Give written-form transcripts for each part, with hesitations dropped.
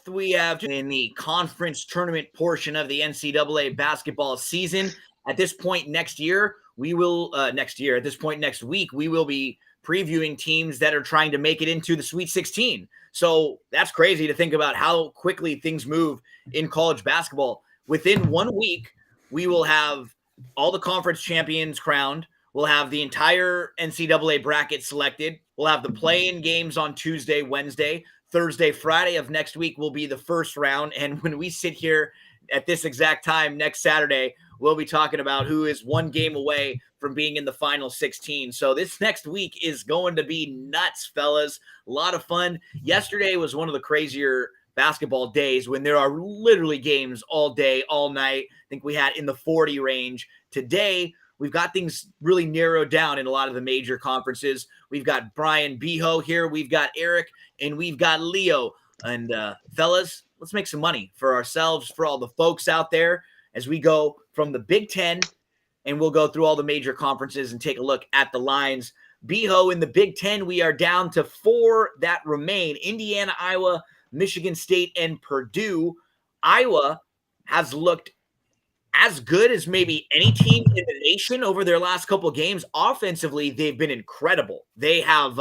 We have in the conference tournament portion of the NCAA basketball season. At this point next year, we will at this point next week, we will be previewing teams that are trying to make it into the Sweet 16. So that's crazy to think about how quickly things move in college basketball. Within 1 week, we will have all the conference champions crowned. We'll have the entire NCAA bracket selected. We'll have the play-in games on Tuesday, Wednesday. Thursday, Friday of next week will be the first round. And when we sit here at this exact time next Saturday, we'll be talking about who is one game away from being in the final 16. So this next week is going to be nuts, fellas. A lot of fun. Yesterday was one of the crazier basketball days when there are literally games all day, all night. I think we had in the 40 range. Today, we've got things really narrowed down in a lot of the major conferences. We've got Brian Beho here. We've got Eric, and we've got Leo. And fellas, let's make some money for ourselves, for all the folks out there as we go from the Big Ten, and we'll go through all the major conferences and take a look at the lines. Beho, in the Big Ten, we are down to 4 that remain: Indiana, Iowa, Michigan State, and Purdue. Iowa has looked as good as maybe any team in the nation over their last couple of games. Offensively, they've been incredible. They have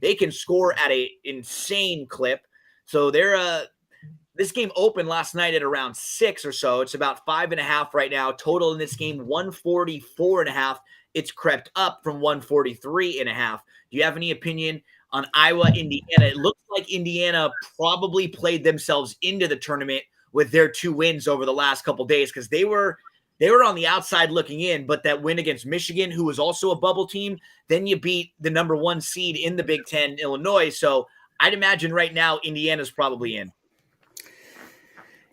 they can score at an insane clip. So they're this game opened last night at around 6 or so. It's about 5.5 right now. Total in this game 144.5. It's crept up from 143.5. Do you have any opinion on Iowa, Indiana? It looks like Indiana probably played themselves into the tournament with their 2 wins over the last couple days, because they were on the outside looking in. But that win against Michigan, who was also a bubble team, then you beat the number 1 seed in the Big Ten, Illinois. So I'd imagine right now Indiana's probably in.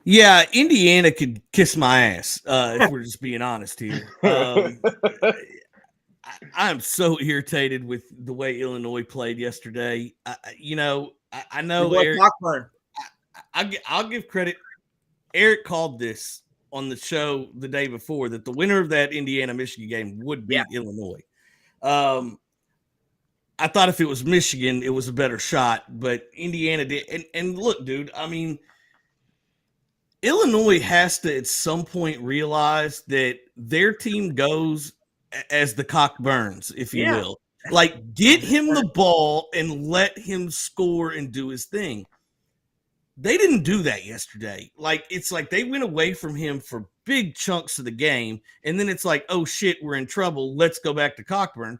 Yeah, Indiana could kiss my ass if we're just being honest here. I'm so irritated with the way Illinois played yesterday. I know Eric. I'll give credit. Eric called this on the show the day before that the winner of that Indiana-Michigan game would beat Illinois. I thought if it was Michigan, it was a better shot, but Indiana did. And look, dude, I mean, Illinois has to at some point realize that their team goes as the cock burns, if you will. Like, get him the ball and let him score and do his thing. They didn't do that yesterday. Like, it's like they went away from him for big chunks of the game, and then it's like, oh, shit, we're in trouble. Let's go back to Cockburn.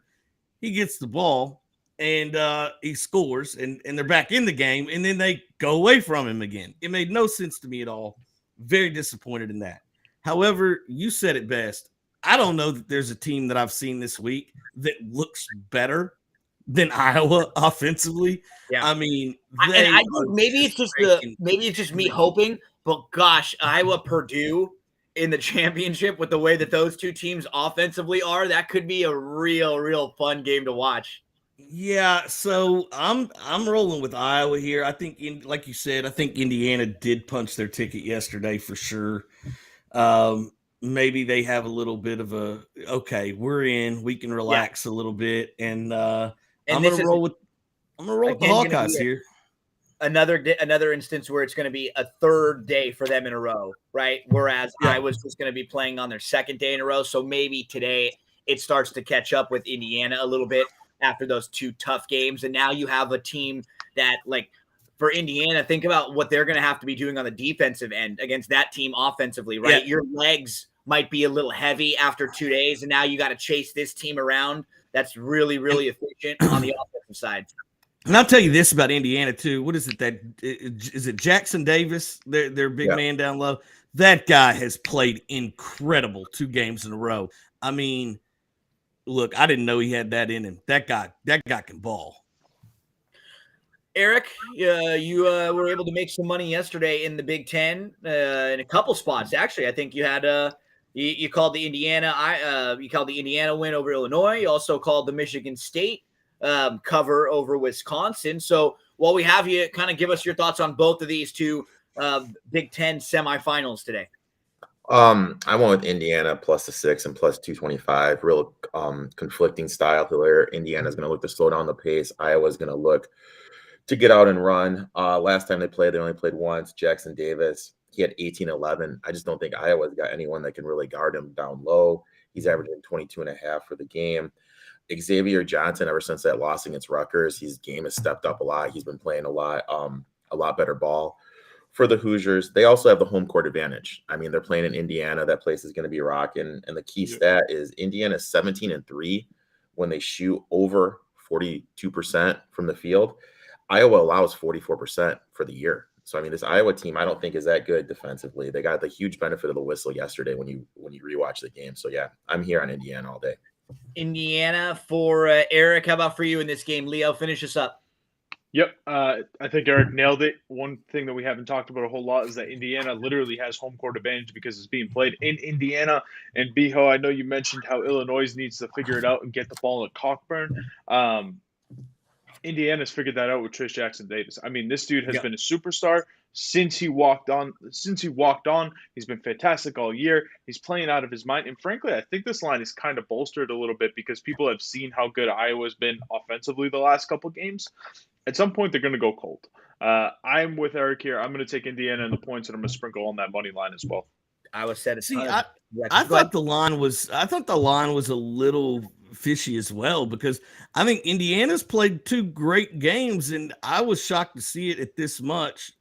He gets the ball, and he scores, and they're back in the game, and then they go away from him again. It made no sense to me at all. Very disappointed in that. However, you said it best. I don't know that there's a team that I've seen this week that looks better than Iowa offensively. Yeah. I mean, I think maybe it's just me hoping, but gosh, Iowa Purdue in the championship with the way that those two teams offensively are, that could be a real fun game to watch. Yeah, so I'm rolling with Iowa here. I think, like you said, I think Indiana did punch their ticket yesterday for sure. Maybe they have a little bit of a, okay, we're in, we can relax a little bit, and I'm gonna roll with the Hawkeyes here. Another instance where it's going to be a third day for them in a row, right? Whereas Iowa's just going to be playing on their second day in a row. So maybe today it starts to catch up with Indiana a little bit after those 2 tough games. And now you have a team that, like, for Indiana, think about what they're going to have to be doing on the defensive end against that team offensively, right? Yeah. Your legs might be a little heavy after 2 days, and now you got to chase this team around. That's really efficient on the offensive side. And I'll tell you this about Indiana too. What is it is it Jackson Davis? Their big man down low. That guy has played incredible 2 games in a row. I mean, look, I didn't know he had that in him. That guy can ball. Eric, you were able to make some money yesterday in the Big Ten in a couple spots. Actually, I think you had you called the Indiana win over Illinois. You also called the Michigan State cover over Wisconsin. So while we have you, kind of give us your thoughts on both of these 2 Big Ten semifinals today. I went with Indiana plus the 6 and plus 225. Real conflicting style where Indiana's going to look to slow down the pace. Iowa's going to look to get out and run. Last time they played, they only played once. Jackson Davis, he had 18-11. I just don't think Iowa's got anyone that can really guard him down low. He's averaging 22.5 for the game. Xavier Johnson, ever since that loss against Rutgers, his game has stepped up a lot. He's been playing a lot better ball for the Hoosiers. They also have the home court advantage. I mean, they're playing in Indiana. That place is going to be rocking. And the key stat is Indiana 17-3 when they shoot over 42% from the field. Iowa allows 44% for the year. So, I mean, this Iowa team, I don't think is that good defensively. They got the huge benefit of the whistle yesterday when you rewatch the game. So, yeah, I'm here on Indiana all day. Indiana for Eric. How about for you in this game? Leo, finish us up. Yep. I think Eric nailed it. One thing that we haven't talked about a whole lot is that Indiana literally has home court advantage because it's being played in Indiana. And Biho, I know you mentioned how Illinois needs to figure it out and get the ball in Cockburn. Indiana's figured that out with Trish Jackson Davis. I mean, this dude has been a superstar since he walked on. He's been fantastic all year. He's playing out of his mind. And frankly, I think this line is kind of bolstered a little bit because people have seen how good Iowa's been offensively the last couple games. At some point, they're going to go cold. I'm with Eric here. I'm going to take Indiana in the points, and I'm going to sprinkle on that money line as well. Iowa said it. See, I thought the line was a little fishy as well because I think Indiana's played two great games, and I was shocked to see it at this much,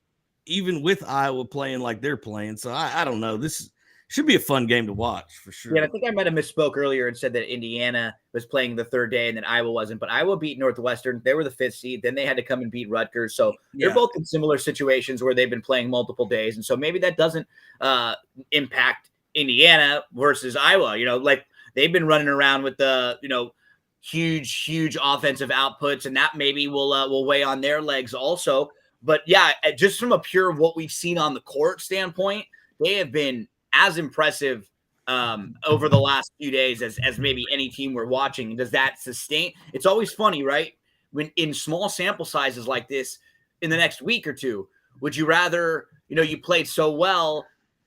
even with Iowa playing like they're playing. So I don't know. This should be a fun game to watch for sure. Yeah, I think I might have misspoke earlier and said that Indiana was playing the third day and then Iowa wasn't. But Iowa beat Northwestern. They were the 5th seed. Then they had to come and beat Rutgers. So they're both in similar situations where they've been playing multiple days. And so maybe that doesn't impact Indiana versus Iowa. You know, like they've been running around with the, huge offensive outputs, and that maybe will weigh on their legs also. But yeah, just from a pure what we've seen on the court standpoint, they have been as impressive over the last few days as maybe any team we're watching. Does that sustain? It's always funny, right? When in small sample sizes like this in the next week or two, would you rather, you played so well,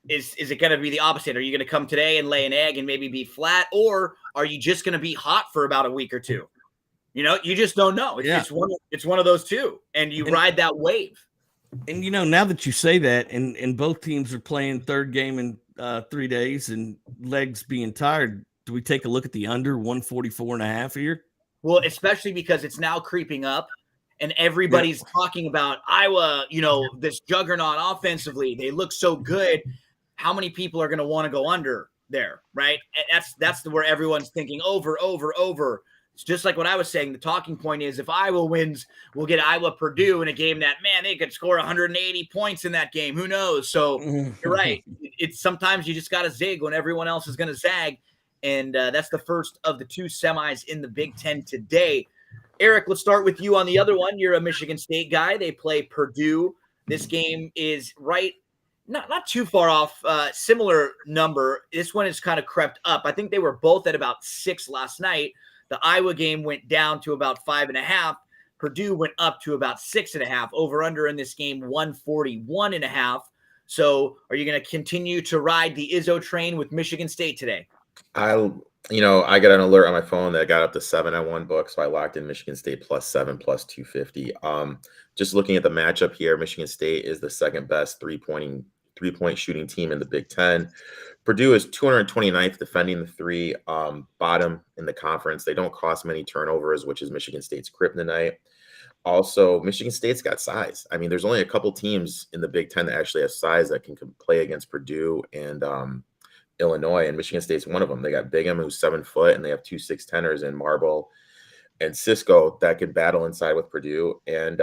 is it going to be the opposite? Are you going to come today and lay an egg and maybe be flat, or are you just going to be hot for about a week or two? You just don't know. It's one of those two, and you ride that wave. And now that you say that, and both teams are playing third game in 3 days, and legs being tired, do we take a look at the under 144.5 here? Well, especially because it's now creeping up, and everybody's talking about Iowa. This juggernaut offensively, they look so good. How many people are going to want to go under there, right? And that's where everyone's thinking over. It's just like what I was saying. The talking point is if Iowa wins, we'll get Iowa Purdue in a game that, man, they could score 180 points in that game. Who knows? So you're right. It's sometimes you just got to zig when everyone else is going to zag. And that's the first of the two semis in the Big Ten today. Eric, let's start with you on the other one. You're a Michigan State guy. They play Purdue. This game is not too far off, similar number. This one has kind of crept up. I think they were both at about 6 last night. The Iowa game went down to about 5.5. Purdue went up to about 6.5. Over under in this game, 141.5. So are you going to continue to ride the Izzo train with Michigan State today? I got an alert on my phone that got up to 7 on one book, so I locked in Michigan State +7 +250. Just looking at the matchup here, Michigan State is the second best three-point shooting team in the Big Ten. Purdue is 229th defending the three, bottom in the conference. They don't cost many turnovers, which is Michigan State's kryptonite. Also, Michigan State's got size. I mean, there's only a couple teams in the Big Ten that actually have size that can play against Purdue and Illinois, and Michigan State's one of them. They got Bingham, who's 7 foot, and they have 2 6'10ers in Marble and Cisco that could battle inside with Purdue. And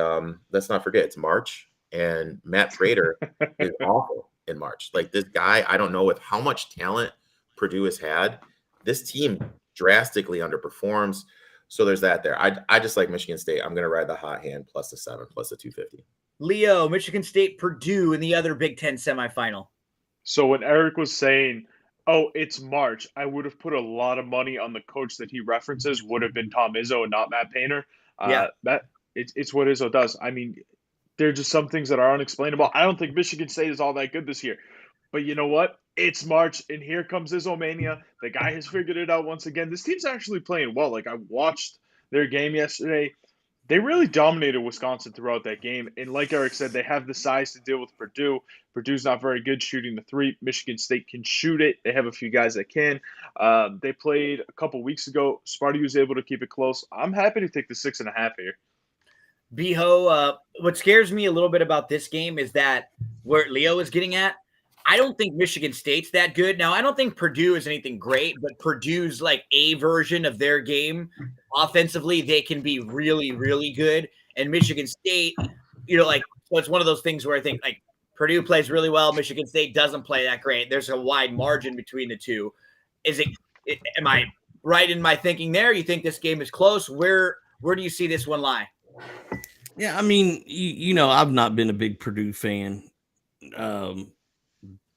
let's not forget, it's March, and Matt Prater is awful in March. Like, this guy, I don't know with how much talent Purdue has had, this team drastically underperforms. So there's that there. I just like Michigan State. I'm going to ride the hot hand +7 +250. Leo, Michigan State, Purdue in the other Big Ten semifinal. So when Eric was saying, oh, it's March, I would have put a lot of money on the coach that he references would have been Tom Izzo and not Matt Painter. It's what Izzo does. I mean, there are just some things that are unexplainable. I don't think Michigan State is all that good this year. But you know what? It's March, and here comes Izzo Mania. The guy has figured it out once again. This team's actually playing well. Like, I watched their game yesterday. They really dominated Wisconsin throughout that game. And like Eric said, they have the size to deal with Purdue. Purdue's not very good shooting the three. Michigan State can shoot it. They have a few guys that can. They played a couple weeks ago. Sparty was able to keep it close. I'm happy to take the 6.5 here. Beho, what scares me a little bit about this game is that where Leo is getting at, I don't think Michigan State's that good. Now, I don't think Purdue is anything great, but Purdue's like a version of their game. Offensively, they can be really, really good. And Michigan State, so it's one of those things where I think like Purdue plays really well. Michigan State doesn't play that great. There's a wide margin between the two. Am I right in my thinking there? You think this game is close? Where do you see this one lie? Yeah, I mean, I've not been a big Purdue fan.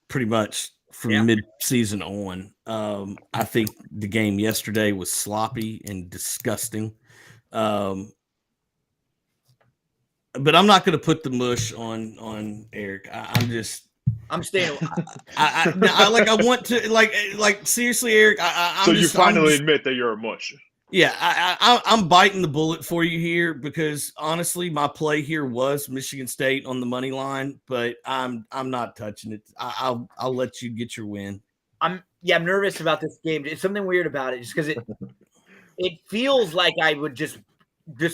Pretty much from mid-season on. I think the game yesterday was sloppy and disgusting. But I'm not going to put the mush on Eric. I'm staying. I want to seriously, Eric. You finally admit that you're a mush. Yeah, I'm biting the bullet for you here because honestly, my play here was Michigan State on the money line, but I'm not touching it. I'll let you get your win. I'm nervous about this game. It's something weird about it, just because it feels like I would just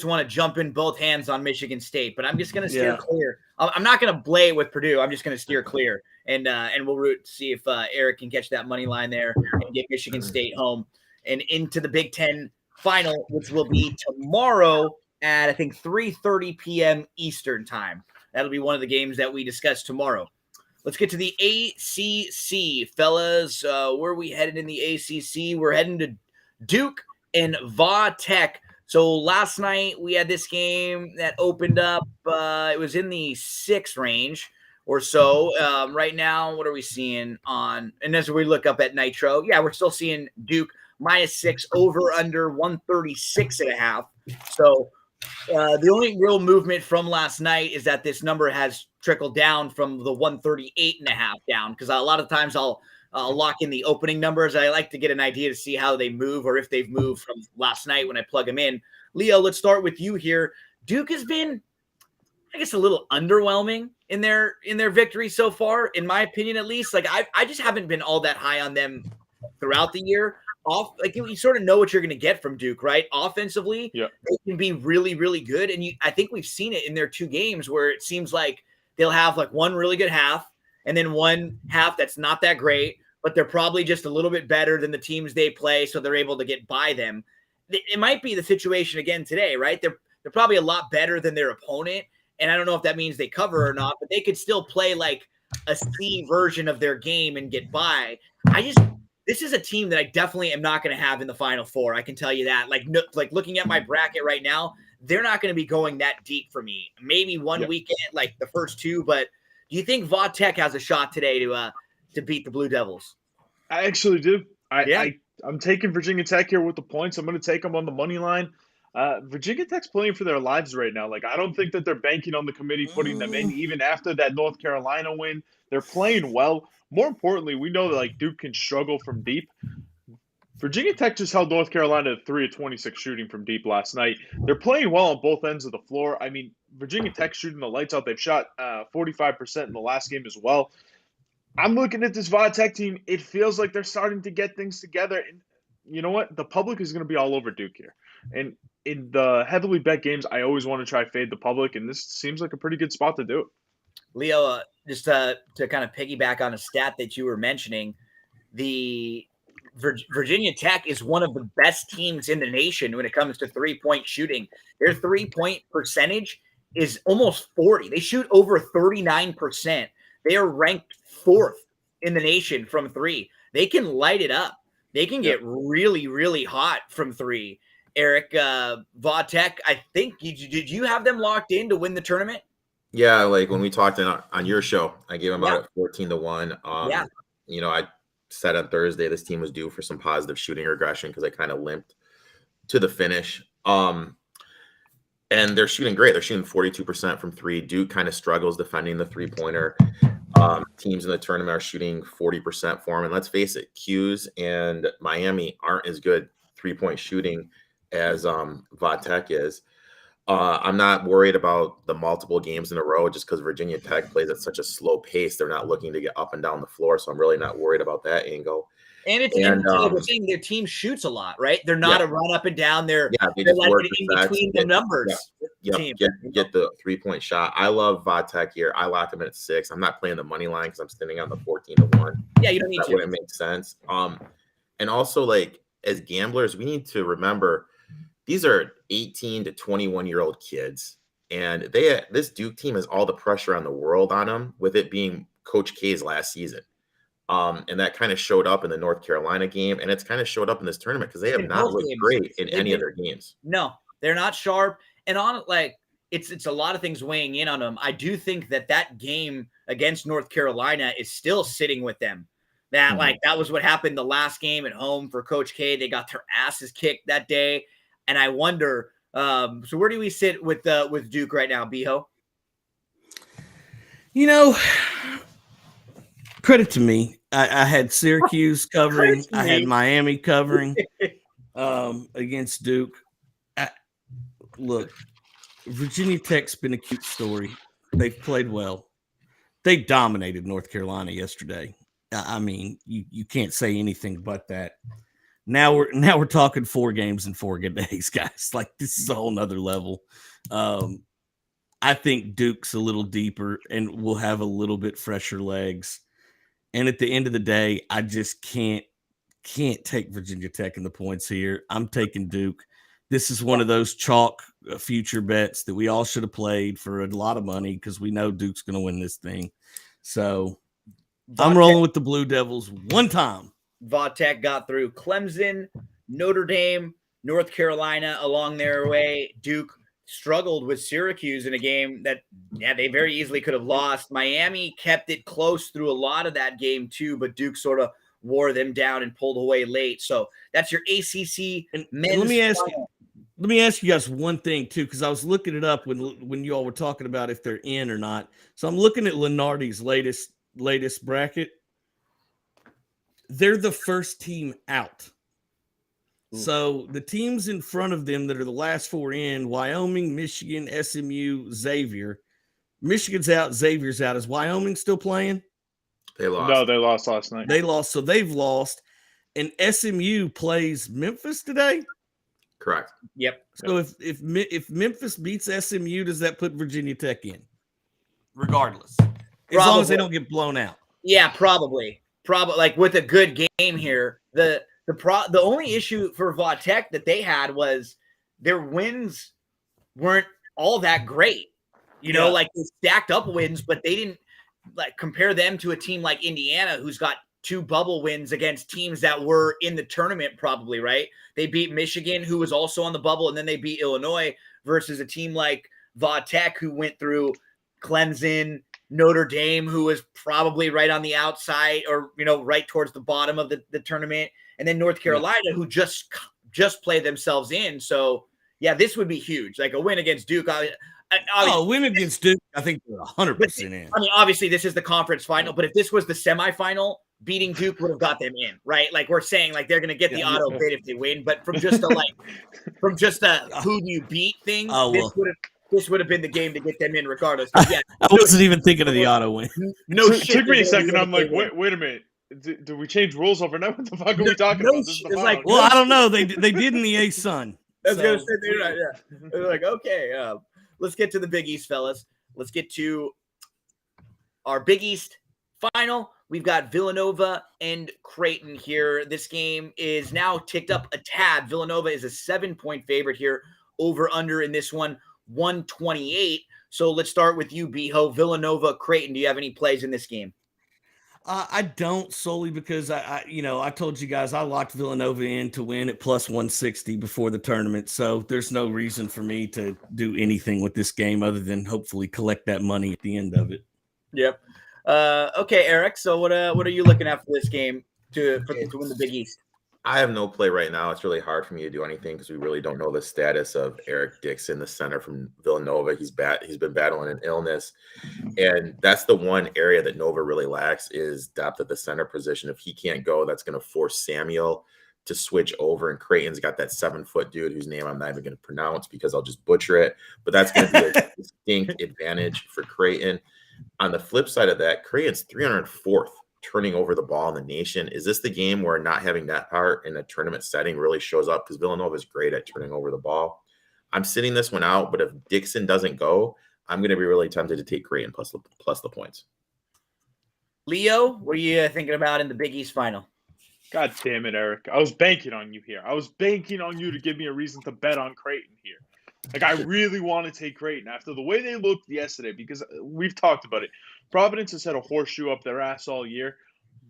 want to jump in both hands on Michigan State, but I'm just going to steer clear. I'm not going to play with Purdue. I'm just going to steer clear, and we'll root to see if Eric can catch that money line there and get Michigan State home and into the Big Ten final, which will be tomorrow at I think 3:30 p.m. Eastern time. That'll be one of the games that we discuss tomorrow. Let's get to the ACC, fellas. Where are we headed in the ACC? We're heading to Duke and Va Tech. So last night we had this game that opened up. It was in the 6 range or so. Right now, what are we seeing on? And as we look up at Nitro, we're still seeing Duke -6 over under 136.5. So the only real movement from last night is that this number has trickled down from the 138.5 down, because a lot of times I'll lock in the opening numbers. I like to get an idea to see how they move or if they've moved from last night when I plug them in. Leo, let's start with you here. Duke has been, I guess, a little underwhelming in their victory so far, in my opinion, at least. Like I just haven't been all that high on them throughout the year. You sort of know what you're going to get from Duke, right? Offensively, they can be really, really good. And I think we've seen it in their 2 games where it seems like they'll have like one really good half and then one half that's not that great, but they're probably just a little bit better than the teams they play, so they're able to get by them. It might be the situation again today, right? They're probably a lot better than their opponent, and I don't know if that means they cover or not, but they could still play like a C version of their game and get by. This is a team that I definitely am not going to have in the Final Four. I can tell you that. Like looking at my bracket right now, they're not going to be going that deep for me. Maybe one weekend, like the first 2. But do you think Va Tech has a shot today to beat the Blue Devils? I actually do. I'm taking Virginia Tech here with the points. I'm going to take them on the money line. Virginia Tech's playing for their lives right now. Like, I don't think that they're banking on the committee putting them in, even after that North Carolina win. They're playing well. More importantly, we know that like Duke can struggle from deep. Virginia Tech just held North Carolina to 3 of 26 shooting from deep last night. They're playing well on both ends of the floor. I mean, Virginia Tech shooting the lights out. They've shot 45% in the last game as well. I'm looking at this Va Tech team. It feels like they're starting to get things together. And you know what? The public is going to be all over Duke here. And in the heavily bet games, I always want to try fade the public, and this seems like a pretty good spot to do it. Leo, just to kind of piggyback on a stat that you were mentioning, the Virginia Tech is one of the best teams in the nation when it comes to 3-point shooting. Their 3-point percentage is almost 40. They shoot over 39%. They are ranked 4th in the nation from 3. They can light it up. They can get really, really hot from 3. Eric, Va Tech, I think did you have them locked in to win the tournament? Yeah, like when we talked on your show, I gave them out at 14-1. I said on Thursday this team was due for some positive shooting regression because they kind of limped to the finish. And they're shooting great. They're shooting 42% from 3. Duke kind of struggles defending the 3-pointer. Teams in the tournament are shooting 40% for them. And let's face it, Q's and Miami aren't as good 3-point shooting as Va Tech is. I'm not worried about the multiple games in a row just because Virginia Tech plays at such a slow pace. They're not looking to get up and down the floor, so I'm really not worried about that angle. And it's like we're saying, their team shoots a lot, right? They're not a run up and down. They're they just like work in the between the numbers. Team, get the 3-point shot. I love Vodtech here. I locked him at 6. I'm not playing the money line because I'm sitting on the 14-1. Yeah, you don't need that to. Wouldn't make sense. And also, like, as gamblers, we need to remember these are 18 to 21-year-old kids, and this Duke team has all the pressure on the world on them, with it being Coach K's last season. And that kind of showed up in the North Carolina game, and it's kind of showed up in this tournament because they have not looked great in any of their games. No, they're not sharp. And on like it's a lot of things weighing in on them. I do think that game against North Carolina is still sitting with them. That that was what happened the last game at home for Coach K. They got their asses kicked that day, and I wonder. So where do we sit with Duke right now, Biho? You know, credit to me. I had Syracuse covering. I had Miami covering against Duke. Look, Virginia Tech's been a cute story. They've played well. They dominated North Carolina yesterday. I mean, you can't say anything but that. Now we're talking 4 games in 4 good days, guys. Like, this is a whole nother level. I think Duke's a little deeper and will have a little bit fresher legs. And at the end of the day, I just can't take Virginia Tech in the points here. I'm taking Duke. This is one of those chalk future bets that we all should have played for a lot of money because we know Duke's going to win this thing. So I'm rolling with the Blue Devils one time. Vodtech got through Clemson, Notre Dame, North Carolina along their way. Duke struggled with Syracuse in a game that, they very easily could have lost. Miami kept it close through a lot of that game too, but Duke sort of wore them down and pulled away late. So that's your ACC men's. Let me ask you guys one thing too, because I was looking it up when you all were talking about if they're in or not. So I'm looking at Lenardi's latest bracket. They're the first team out. So the teams in front of them that are the last 4 in: Wyoming, Michigan, SMU, Xavier. Michigan's out, Xavier's out. Is Wyoming still playing? They lost. No, they lost last night. They lost, so they've lost. And SMU plays Memphis today? Correct. Yep. So if Memphis beats SMU, does that put Virginia Tech in? Regardless. As long as they don't get blown out. Yeah, probably. Like with a good game here. The only issue for Vodtech that they had was their wins weren't all that great. You know, like they stacked up wins, but they didn't like compare them to a team like Indiana, who's got 2 bubble wins against teams that were in the tournament probably, right? They beat Michigan, who was also on the bubble, and then they beat Illinois, versus a team like Vodtech, who went through Clemson, Notre Dame, who was probably right on the outside or, right towards the bottom of the tournament, and then North Carolina, who just played themselves in. So, yeah, this would be huge. Like a win against Duke. Win against Duke, I think they're 100% in. I mean, obviously, this is the conference final, but if this was the semifinal, beating Duke would have got them in, right? Like we're saying, like they're going to get the auto bid if they win. But from just a who do you beat thing, this would have been the game to get them in regardless. Yeah, I wasn't even thinking of the auto win. No shit. shit. Took me a second. I'm like, wait a minit. Did we change rules overnight? What the fuck are we talking about? This is the like, I don't know. They did in the A-Sun. I was going to say, they're right, yeah. They're like, okay, let's get to the Big East, fellas. Let's get to our Big East final. We've got Villanova and Creighton here. This game is now ticked up a tad. Villanova is a 7-point favorite here. Over under in this one, 128. So let's start with you, Biho. Villanova, Creighton. Do you have any plays in this game? I don't, solely because I told you guys I locked Villanova in to win at plus 160 before the tournament. So there's no reason for me to do anything with this game other than hopefully collect that money at the end of it. Yep. Okay, Eric. So what are you looking at for this game to win the Big East? I have no play right now. It's really hard for me to do anything because we really don't know the status of Eric Dixon, the center from Villanova. He's been battling an illness, and that's the one area that Nova really lacks is depth at the center position. If he can't go, that's going to force Samuel to switch over, and Creighton's got that 7-foot dude whose name I'm not even going to pronounce because I'll just butcher it. But that's going to be a distinct advantage for Creighton. On the flip side of that, Creighton's 304th turning over the ball in the nation. Is this the game where not having that part in a tournament setting really shows up? Because Villanova is great at turning over the ball. I'm sitting this one out, but if Dixon doesn't go, I'm going to be really tempted to take Creighton plus the points. Leo, what are you thinking about in the Big East final? God damn it, Eric. I was banking on you here. I was banking on you to give me a reason to bet on Creighton here. Like, I really want to take Creighton after the way they looked yesterday, because we've talked about it. Providence has had a horseshoe up their ass all year,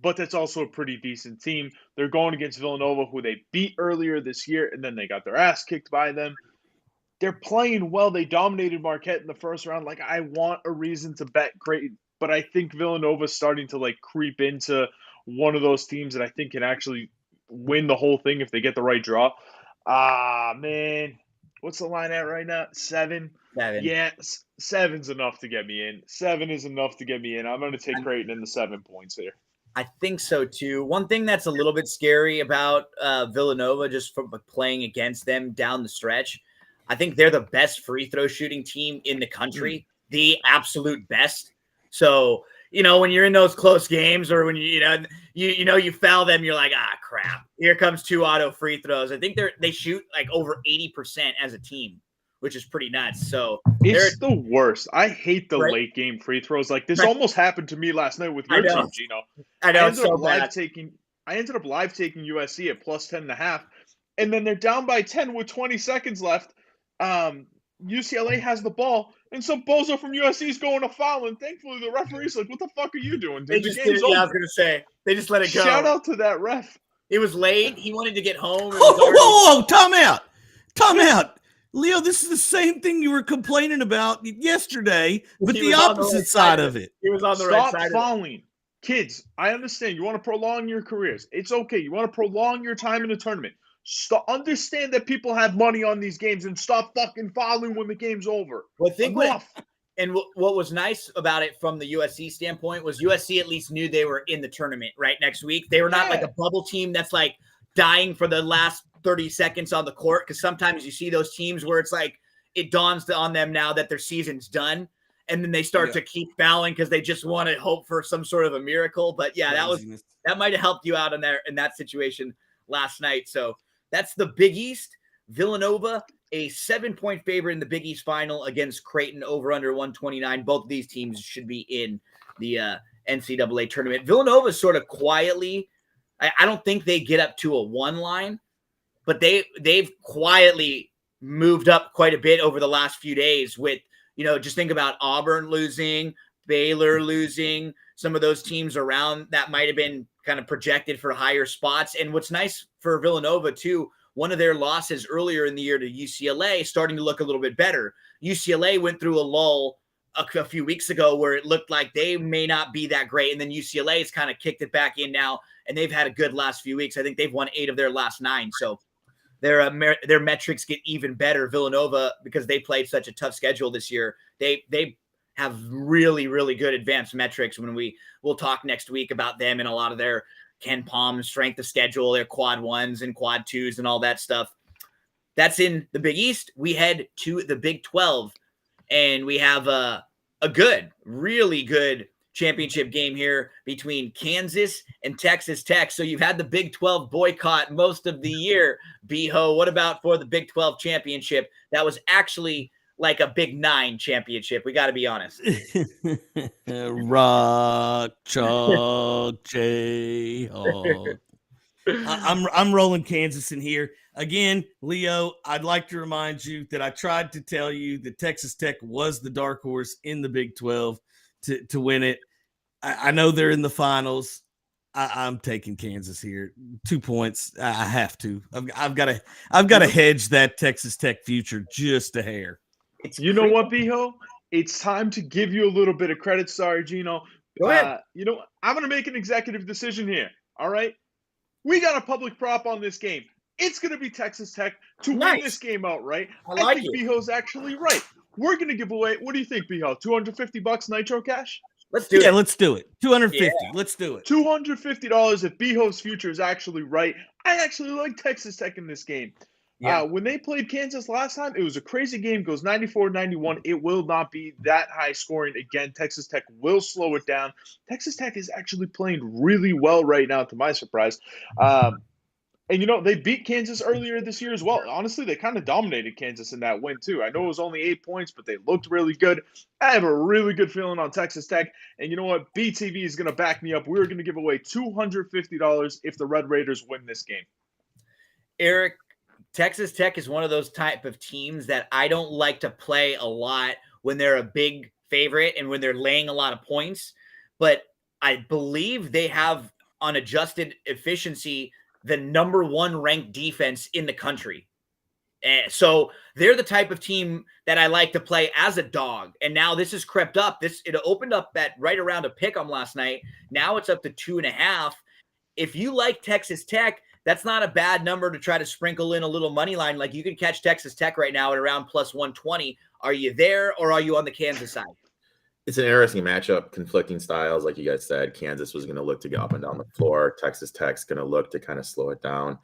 but that's also a pretty decent team. They're going against Villanova, who they beat earlier this year, and then they got their ass kicked by them. They're playing well. They dominated Marquette in the first round. Like, I want a reason to bet Creighton, but I think Villanova's starting to, like, creep into one of those teams that I think can actually win the whole thing if they get the right draw. Man. What's the line at right now? 7? 7. Yeah, 7's enough to get me in. 7 is enough to get me in. I'm going to take Creighton in the 7 points here. I think so, too. One thing that's a little bit scary about Villanova, just from playing against them down the stretch, I think they're the best free throw shooting team in the country, the absolute best. So, when you're in those close games, or when you foul them, you're like, crap, here comes 2 auto free throws. I think they shoot like over 80% as a team, which is pretty nuts. So it's the worst. I hate the late game free throws. Like, this almost happened to me last night with your team, Gino. I know. I ended up live taking USC at plus 10.5, and then they're down by 10 with 20 seconds left. UCLA has the ball, and some bozo from USC is going to foul, and thankfully the referee's like, what the fuck are you doing, dude? They just did it. I was going to say, they just let it go. Shout out to that ref. It was late. He wanted to get home. Whoa, time out. Leo, this is the same thing you were complaining about yesterday, but the opposite side of it. He was on the right side. Stop fouling. Kids, I understand. You want to prolong your careers. It's okay. You want to prolong your time in the tournament. Understand that people have money on these games, and stop fucking fouling when the game's over. Well, what was nice about it from the USC standpoint was USC at least knew they were in the tournament right next week. They were not like a bubble team that's like dying for the last 30 seconds on the court, because sometimes you see those teams where it's like it dawns on them now that their season's done, and then they start to keep fouling because they just want to hope for some sort of a miracle. But that might have helped you out in that situation last night. So that's the Big East. Villanova, a 7-point favorite in the Big East final against Creighton, over under 129. Both of these teams should be in the NCAA tournament. Villanova is sort of quietly, I don't think they get up to a 1 line, but they've quietly moved up quite a bit over the last few days with, just think about Auburn losing, Baylor losing, some of those teams around that might have been kind of projected for higher spots. And what's nice for Villanova too, one of their losses earlier in the year to UCLA starting to look a little bit better. UCLA went through a lull a few weeks ago where it looked like they may not be that great. And then UCLA has kind of kicked it back in now, and they've had a good last few weeks. I think they've won 8 of their last 9. So their metrics get even better. Villanova, because they played such a tough schedule this year, they have really, really good advanced metrics. When we'll talk next week about them and a lot of their Ken Palm strength of schedule, their quad 1s and quad 2s and all that stuff. That's in the Big East. We head to the Big 12, and we have a really good championship game here between Kansas and Texas Tech. So you've had the Big 12 boycott most of the year. Beho, what about for the Big 12 championship? That was actually like a Big 9 championship. We got to be honest. Rock, chalk, Jayhawk. I'm rolling Kansas in here. Again, Leo, I'd like to remind you that I tried to tell you that Texas Tech was the dark horse in the Big 12 to win it. I know they're in the finals. I'm taking Kansas here. 2 points. I have to. I've got to hedge that Texas Tech future just a hair. You know what, Beho? It's time to give you a little bit of credit. Sorry, Gino. Go ahead. I'm going to make an executive decision here. All right? We got a public prop on this game. It's going to be Texas Tech to win this game outright. I think Beho's actually right. We're going to give away, what do you think, Beho? $250 Nitro Cash? Let's do it. Let's do it. 250. Yeah. Let's do it. $250 if Beho's future is actually right. I actually like Texas Tech in this game. Yeah. When they played Kansas last time, it was a crazy game. Goes 94-91. It will not be that high scoring again. Texas Tech will slow it down. Texas Tech is actually playing really well right now, to my surprise. And, they beat Kansas earlier this year as well. Honestly, they kind of dominated Kansas in that win, too. I know it was only 8 points, but they looked really good. I have a really good feeling on Texas Tech. And you know what? BTV is going to back me up. We're going to give away $250 if the Red Raiders win this game. Eric, Texas Tech is one of those type of teams that I don't like to play a lot when they're a big favorite and when they're laying a lot of points. But I believe they have, on adjusted efficiency, the number 1 ranked defense in the country. And so they're the type of team that I like to play as a dog. And now this has crept up. It opened up at right around a pick 'em last night. Now it's up to 2.5. If you like Texas Tech, that's not a bad number to try to sprinkle in a little money line. Like, you can catch Texas Tech right now at around plus 120. Are you there, or are you on the Kansas side? It's an interesting matchup, conflicting styles. Like you guys said, Kansas was going to look to get up and down the floor. Texas Tech's going to look to kind of slow it down.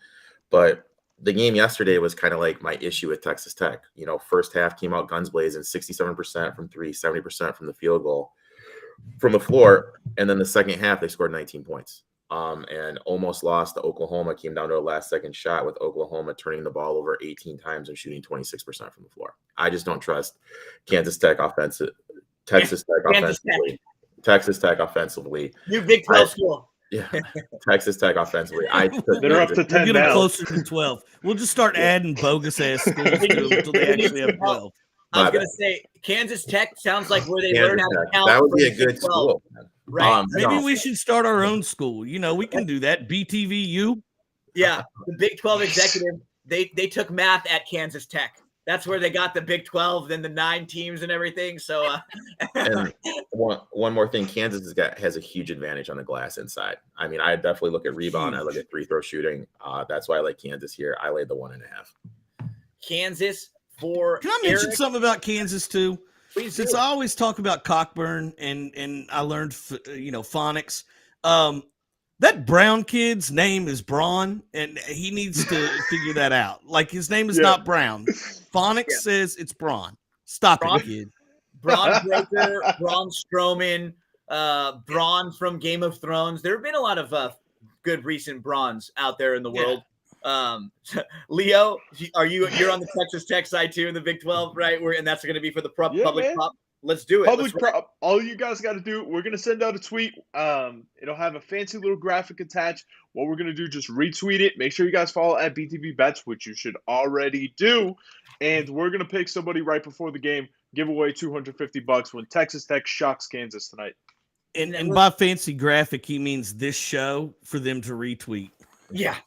But the game yesterday was kind of like my issue with Texas Tech. First half came out guns blazing, 67% from three, 70% from the field goal from the floor. And then the second half, they scored 19 points. And almost lost to Oklahoma. Came down to a last-second shot with Oklahoma turning the ball over 18 times and shooting 26% from the floor. I just don't trust Texas Tech offensively. New Big 12 school. Yeah, Texas Tech offensively. They're up to 10 We're now. Closer to 12. We'll just start adding bogus-ass schools to them until they actually have 12. I was going to say, Kansas Tech sounds like where they learn how to count. That would be a good school. Right. Maybe we should start our own school. We can do that. BTVU. Yeah, the Big 12 executive, they took math at Kansas Tech. That's where they got the Big 12, then the 9 teams and everything. So, and one more thing, Kansas has a huge advantage on the glass inside. I mean, I definitely look at rebound. I look at free throw shooting. That's why I like Kansas here. I laid the 1.5. Kansas for. Can I mention something about Kansas too? Please Since do. I always talk about Cockburn and I learned phonics. That Brown kid's name is Braun, and he needs to figure that out. Like, his name is not Brown. Phonics says it's Braun. Stop it, kid. Braun Breaker, Braun Strowman, Braun from Game of Thrones. There have been a lot of good recent Brauns out there in the world. Leo, you're on the Texas Tech side too in the Big 12, right? And that's going to be for the public prop. Let's do it. Public prop. All you guys got to do, we're going to send out a tweet. It'll have a fancy little graphic attached. What we're going to do, just retweet it. Make sure you guys follow at BTV Bets, which you should already do. And we're going to pick somebody right before the game, give away $250 when Texas Tech shocks Kansas tonight. And by fancy graphic, he means this show for them to retweet. Yeah.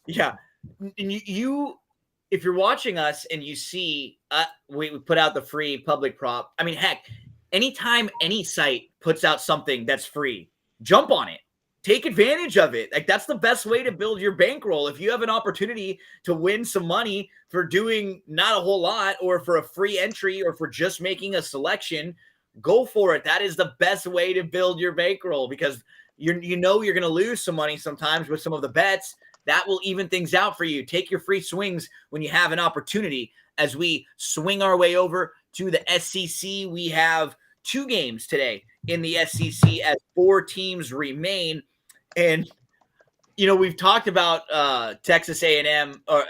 And you if you're watching us and you see we put out the free public prop, I mean, heck, anytime any site puts out something that's free, jump on it. Take advantage of it. Like, that's the best way to build your bankroll. If you have an opportunity to win some money for doing not a whole lot, or for a free entry, or for just making a selection, go for it. That is the best way to build your bankroll, because you're going to lose some money sometimes with some of the bets. That will even things out for you. Take your free swings when you have an opportunity. As we swing our way over to the SEC, we have 2 games today in the SEC as 4 teams remain. And, we've talked about Texas A&M, or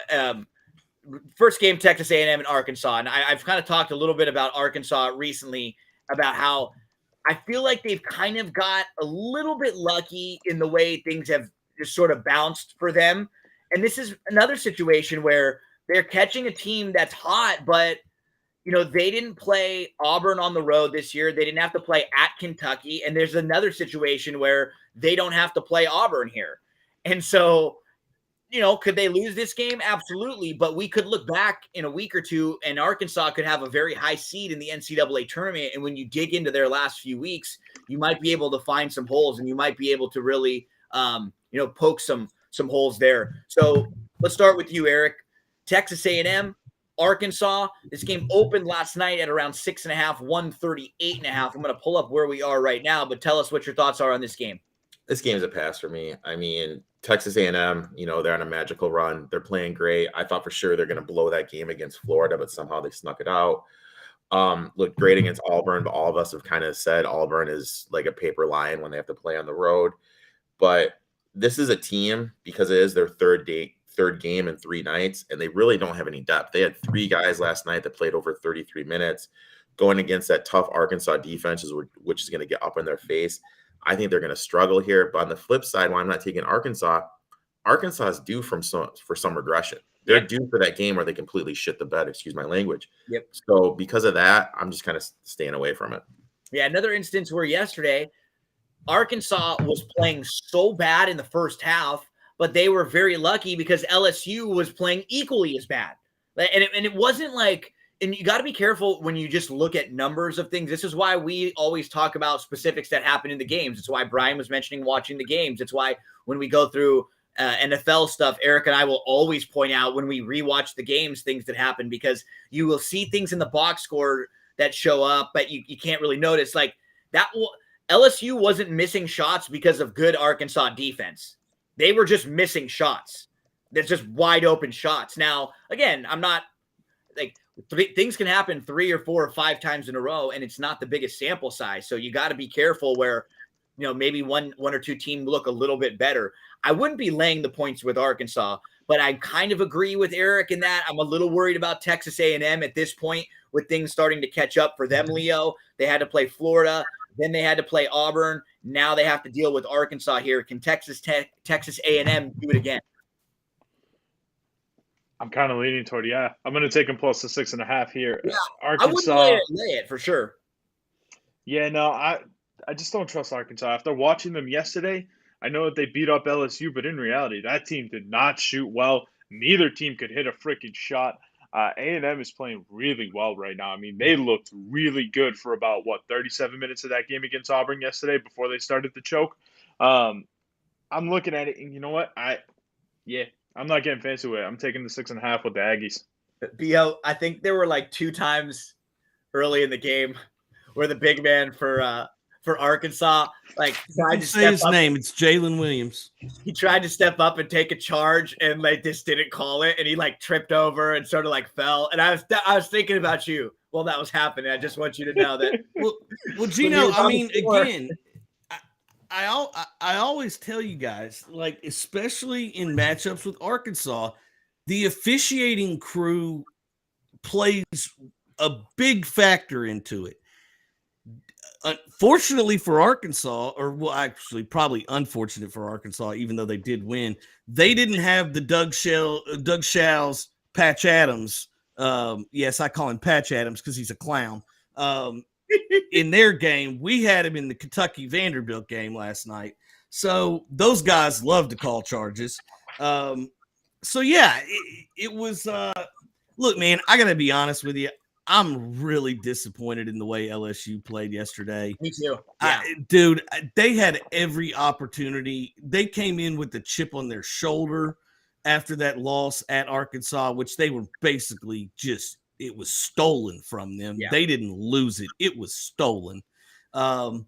first game, Texas A&M and Arkansas. And I've kind of talked a little bit about Arkansas recently, about how I feel like they've kind of got a little bit lucky in the way things have just sort of bounced for them. And this is another situation where they're catching a team that's hot, but they didn't play Auburn on the road this year. They didn't have to play at Kentucky. And there's another situation where they don't have to play Auburn here. And so, could they lose this game? Absolutely. But we could look back in a week or two, and Arkansas could have a very high seed in the NCAA tournament. And when you dig into their last few weeks, you might be able to find some holes, and you might be able to really, poke some holes there. So let's start with you, Eric. Texas A&M, Arkansas. This game opened last night at around 6.5, 138.5. I'm going to pull up where we are right now, but tell us what your thoughts are on this game. This game's a pass for me. I mean, Texas A&M, they're on a magical run. They're playing great. I thought for sure they're going to blow that game against Florida, but somehow they snuck it out. Looked great against Auburn, but all of us have kind of said Auburn is like a paper lion when they have to play on the road. But this is a team, because it is their third game in 3 nights, and they really don't have any depth. They had 3 guys last night that played over 33 minutes going against that tough Arkansas defense, which is going to get up in their face. I think they're going to struggle here. But on the flip side, why I'm not taking Arkansas is due for some regression. They're due for that game where they completely shit the bed, excuse my language. Yep. So because of that, I'm just kind of staying away from it. Yeah, another instance where yesterday Arkansas was playing so bad in the first half, but they were very lucky because LSU was playing equally as bad. And it wasn't like, and you got to be careful when you just look at numbers of things. This is why we always talk about specifics that happen in the games. It's why Brian was mentioning watching the games. It's why when we go through NFL stuff, Eric and I will always point out when we rewatch the games, things that happen, because you will see things in the box score that show up, but you can't really notice. Like that, LSU wasn't missing shots because of good Arkansas defense. They were just missing shots. There's just wide open shots. Now, again, I'm not like things can happen 3 or 4 or 5 times in a row, and it's not the biggest sample size. So you got to be careful where, maybe one or two teams look a little bit better. I wouldn't be laying the points with Arkansas, but I kind of agree with Eric in that I'm a little worried about Texas A&M at this point with things starting to catch up for them, Leo. They had to play Florida. Then they had to play Auburn. Now they have to deal with Arkansas here. Can Texas A&M do it again? I'm kind of leaning toward, I'm going to take them plus the 6.5 here. Yeah, Arkansas, I wouldn't lay it for sure. Yeah, no, I just don't trust Arkansas. After watching them yesterday, I know that they beat up LSU, but in reality, that team did not shoot well. Neither team could hit a freaking shot. A&M is playing really well right now. I mean, they looked really good for about, 37 minutes of that game against Auburn yesterday before they started to choke. I'm looking at it, and you know what? I'm not getting fancy with it. I'm taking the 6.5 with the Aggies. Theo, I think there were like 2 times early in the game where the big man for Arkansas tried to say step his up. name. It's Jalen Williams. He tried to step up and take a charge, and just didn't call it, and he tripped over and sort of fell. And I was thinking about you while that was happening. I just want you to know that. well, Gino. I mean, again, I always tell you guys, especially in matchups with Arkansas, the officiating crew plays a big factor into it. Unfortunately for Arkansas, actually probably unfortunate for Arkansas, even though they did win, they didn't have the Doug Show's Patch Adams. Yes, I call him Patch Adams because he's a clown. In their game, we had him in the Kentucky Vanderbilt game last night. So those guys love to call charges. It was. Look, man, I got to be honest with you. I'm really disappointed in the way LSU played yesterday. Me too. Yeah. Dude, they had every opportunity. They came in with the chip on their shoulder after that loss at Arkansas, which they were basically it was stolen from them. Yeah. They didn't lose it. It was stolen. And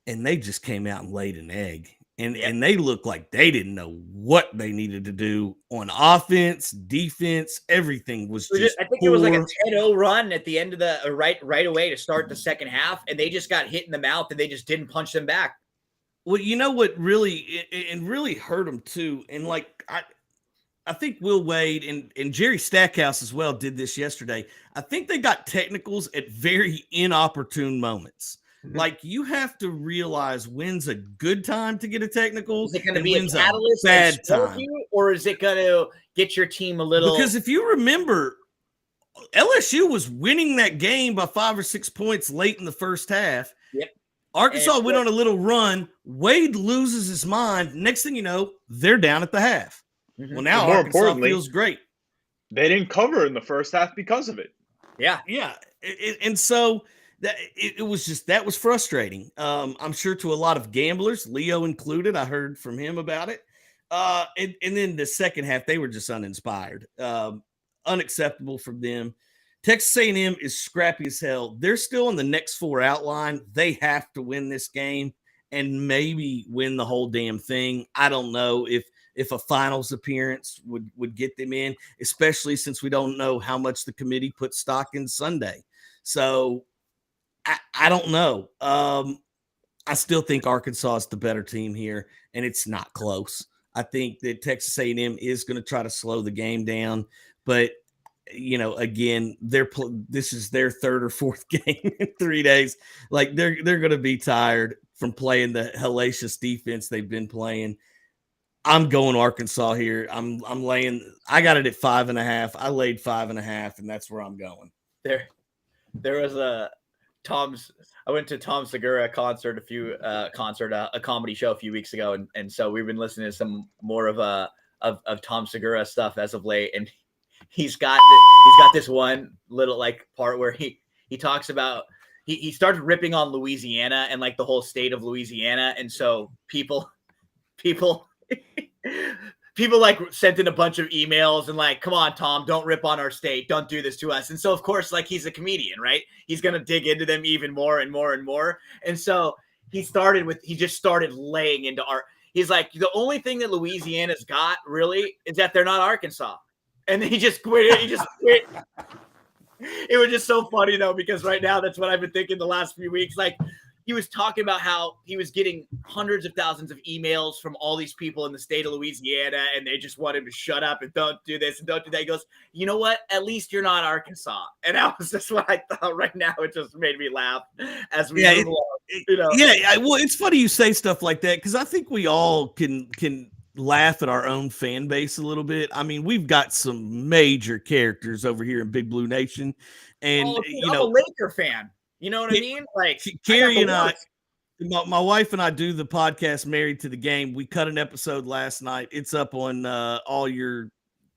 they just came out and laid an egg. And they looked like they didn't know what they needed to do on offense, defense. Everything was just I think it was like a 10-0 run at the end of the right away to start the second half, and they just got hit in the mouth, and they just didn't punch them back. Well, you know what really hurt them too, and I think Will Wade and Jerry Stackhouse as well did this yesterday. I think they got technicals at very inopportune moments. Mm-hmm. You have to realize when's a good time to get a technical. Is it going to be a catalyst bad time, or is it going to get your team a little? Because if you remember, LSU was winning that game by 5 or 6 points late in the first half. Yep. Arkansas went on a little run. Wade loses his mind. Next thing you know, they're down at the half. Mm-hmm. Well, now Arkansas feels great. They didn't cover in the first half because of it. Yeah. Yeah. And so it was just, that was frustrating. I'm sure to a lot of gamblers, Leo included. I heard from him about it. And then the second half, they were just uninspired. unacceptable from them. Texas A&M is scrappy as hell. They're still in the next 4 outline. They have to win this game and maybe win the whole damn thing. I don't know if a finals appearance would get them in, especially since we don't know how much the committee put stock in Sunday. So I don't know. I still think Arkansas is the better team here, and it's not close. I think that Texas A&M is going to try to slow the game down, but again, this is their 3rd or 4th game in 3 days. Like they're going to be tired from playing the hellacious defense they've been playing. I'm going Arkansas here. I'm laying. I got it at 5.5. I laid 5.5, and that's where I'm going. There was a I went to Tom Segura concert, a comedy show a few weeks ago, and so we've been listening to some more of Tom Segura stuff as of late, and he's got this one little like part where he talks about he started ripping on Louisiana and like the whole state of Louisiana, and so people like sent in a bunch of emails and like, come on, Tom, don't rip on our state. Don't do this to us. And so, of course, like he's a comedian, right? He's going to dig into them even more and more and more. And so he just started laying into he's like, the only thing that Louisiana's got really is that they're not Arkansas. And then he just quit. It was just so funny though, because right now that's what I've been thinking the last few weeks. Like, he was talking about how he was getting hundreds of thousands of emails from all these people in the state of Louisiana, and they just want him to shut up and don't do this and don't do that. He goes, you know what? At least you're not Arkansas. And that was just what I thought right now. It just made me laugh as we move along. Yeah, well, it's funny you say stuff like that because I think we all can laugh at our own fan base a little bit. I mean, we've got some major characters over here in Big Blue Nation. And, I'm a Laker fan. You know what I mean? Like Carrie and my wife and I do the podcast Married to the Game. We cut an episode last night. It's up on all your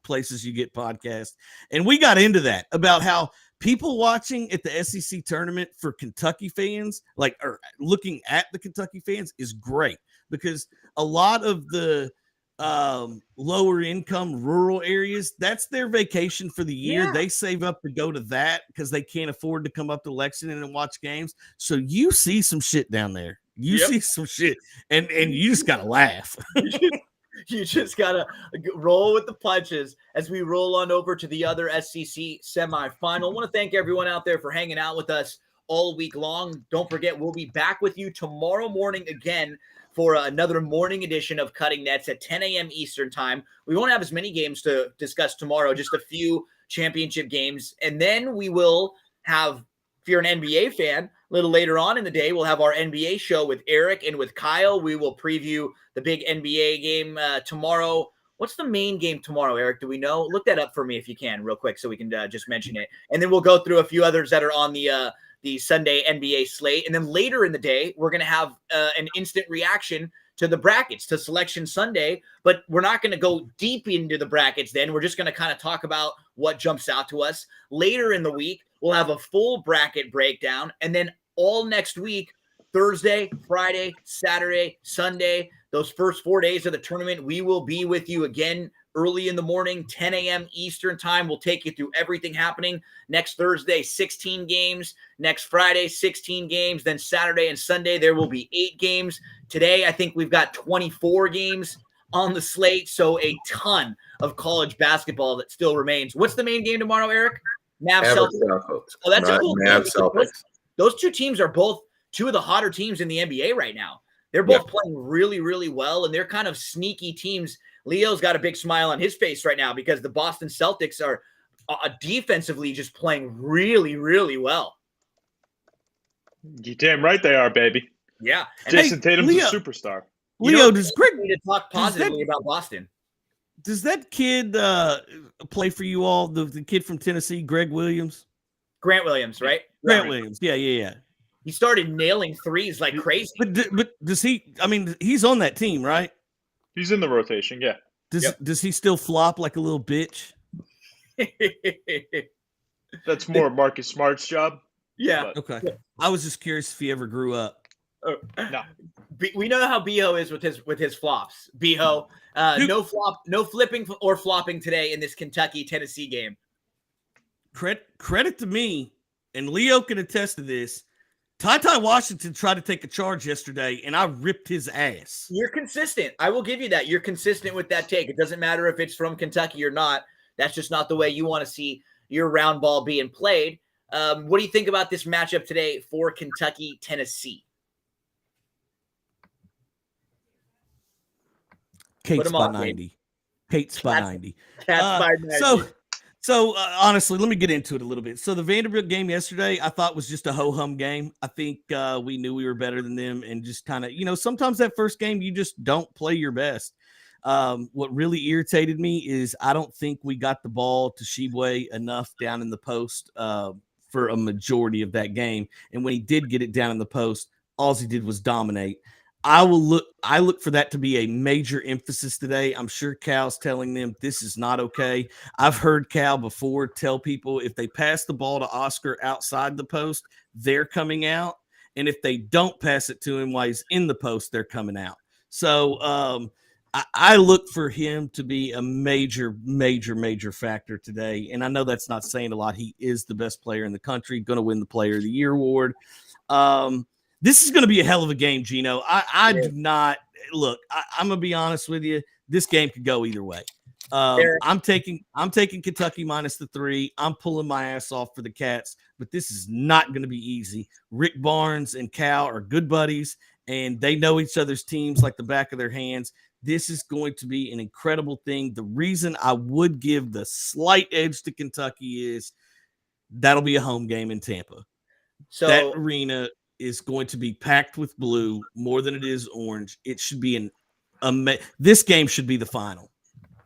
places you get podcasts. And we got into that about how people watching at the SEC tournament for Kentucky fans, or looking at the Kentucky fans, is great because a lot of the lower income rural areas, that's their vacation for the year. Yeah. They save up to go to that because they can't afford to come up to Lexington and watch games. So you see some shit down there. You see some shit and you just gotta laugh. You just gotta roll with the punches as we roll on over to the other SEC semifinal. I want to thank everyone out there for hanging out with us all week long. Don't forget, we'll be back with you tomorrow morning again for another morning edition of Cutting Nets at 10 a.m. Eastern time. We won't have as many games to discuss tomorrow, just a few championship games. And then we will have, if you're an NBA fan, a little later on in the day, we'll have our NBA show with Eric and with Kyle. We will preview the big NBA game tomorrow. What's the main game tomorrow, Eric? Do we know? Look that up for me if you can real quick so we can just mention it. And then we'll go through a few others that are on the Sunday NBA slate. And then later in the day, we're going to have an instant reaction to the brackets, to Selection Sunday. But we're not going to go deep into the brackets then. We're just going to kind of talk about what jumps out to us. Later in the week, we'll have a full bracket breakdown. And then all next week, Thursday, Friday, Saturday, Sunday, those first 4 days of the tournament, we will be with you again early in the morning, 10 a.m. Eastern time. We'll take you through everything happening. Next Thursday, 16 games. Next Friday, 16 games. Then Saturday and Sunday, there will be 8 games. Today, I think we've got 24 games on the slate, so a ton of college basketball that still remains. What's the main game tomorrow, Eric? Mavs Celtics. Oh, that's a cool game. Those two teams are both two of the hotter teams in the NBA right now. They're both playing really, really well, and they're kind of sneaky teams. Leo's got a big smile on his face right now because the Boston Celtics are defensively just playing really, really well. You damn right they are, baby. Yeah. And Jason Tatum's a superstar. Leo, does Greg need to talk positively about Boston? Does that kid play for you all? The kid from Tennessee, Grant Williams, right? Grant Williams. Yeah. He started nailing threes like crazy. But does he? I mean, he's on that team, right? He's in the rotation. Yeah. Does he still flop like a little bitch? That's more Marcus Smart's job. Yeah. Okay. I was just curious if he ever grew up. No. We know how Beho is with his flops. Beho, no flipping or flopping today in this Kentucky-Tennessee game. credit to me, and Leo can attest to this. Ty Washington tried to take a charge yesterday, and I ripped his ass. You're consistent. I will give you that. You're consistent with that take. It doesn't matter if it's from Kentucky or not. That's just not the way you want to see your round ball being played. What do you think about this matchup today for Kentucky, Tennessee? Kate's by 90. Kate's by 90. Cats by 90. So honestly, let me get into it a little bit. So the Vanderbilt game yesterday, I thought was just a ho-hum game. I think we knew we were better than them, and just kind of, sometimes that first game you just don't play your best. What really irritated me is I don't think we got the ball to Shibwe enough down in the post for a majority of that game. And when he did get it down in the post, all he did was dominate. I look for that to be a major emphasis today. I'm sure Cal's telling them this is not okay. I've heard Cal before tell people if they pass the ball to Oscar outside the post, they're coming out. And if they don't pass it to him while he's in the post, they're coming out. So I look for him to be a major factor today. And I know that's not saying a lot. He is the best player in the country, going to win the Player of the Year award. This is going to be a hell of a game, Gino. I do not look. I'm going to be honest with you. This game could go either way. I'm taking Kentucky minus the 3. I'm pulling my ass off for the Cats, but this is not going to be easy. Rick Barnes and Cal are good buddies, and they know each other's teams like the back of their hands. This is going to be an incredible thing. The reason I would give the slight edge to Kentucky is that'll be a home game in Tampa. So that arena is going to be packed with blue more than it is orange. It should be this game should be the final.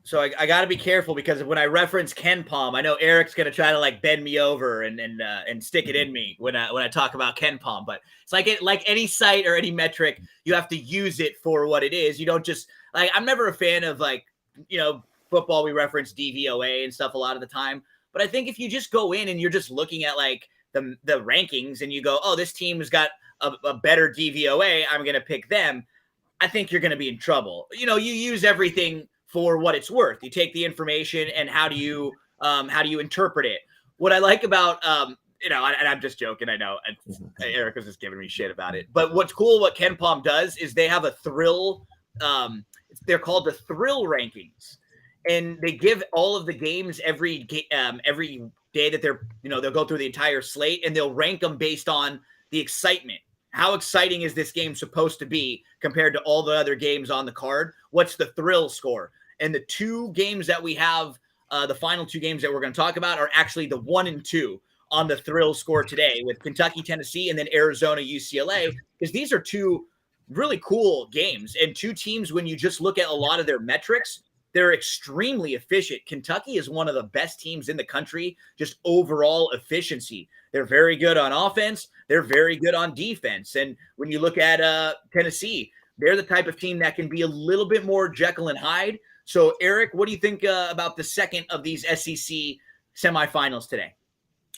So I got to be careful because when I reference Ken Palm, I know Eric's going to try to bend me over and stick it in me when I talk about Ken Palm. But it's like any site or any metric, you have to use it for what it is. You don't just I'm never a fan of football. We reference DVOA and stuff a lot of the time. But I think if you just go in and you're just looking at the rankings and you go, oh, this team has got a better DVOA, I'm going to pick them. I think you're going to be in trouble. You use everything for what it's worth. You take the information and how do you interpret it? What I like about, and I'm just joking. I know Eric was just giving me shit about it, but what's cool, what Ken Palm does is they have a thrill. They're called the thrill rankings, and they give all of the games every day that they'll go through the entire slate and they'll rank them based on the excitement. How exciting is this game supposed to be compared to all the other games on the card? What's the thrill score? And the 2 games that we have, the final 2 games that we're going to talk about are actually the 1 and 2 on the thrill score today with Kentucky, Tennessee, and then Arizona, UCLA, because these are 2 really cool games and 2 teams. When you just look at a lot of their metrics, they're extremely efficient. Kentucky is one of the best teams in the country, just overall efficiency. They're very good on offense. They're very good on defense. And when you look at Tennessee, they're the type of team that can be a little bit more Jekyll and Hyde. So, Eric, what do you think about the second of these SEC semifinals today?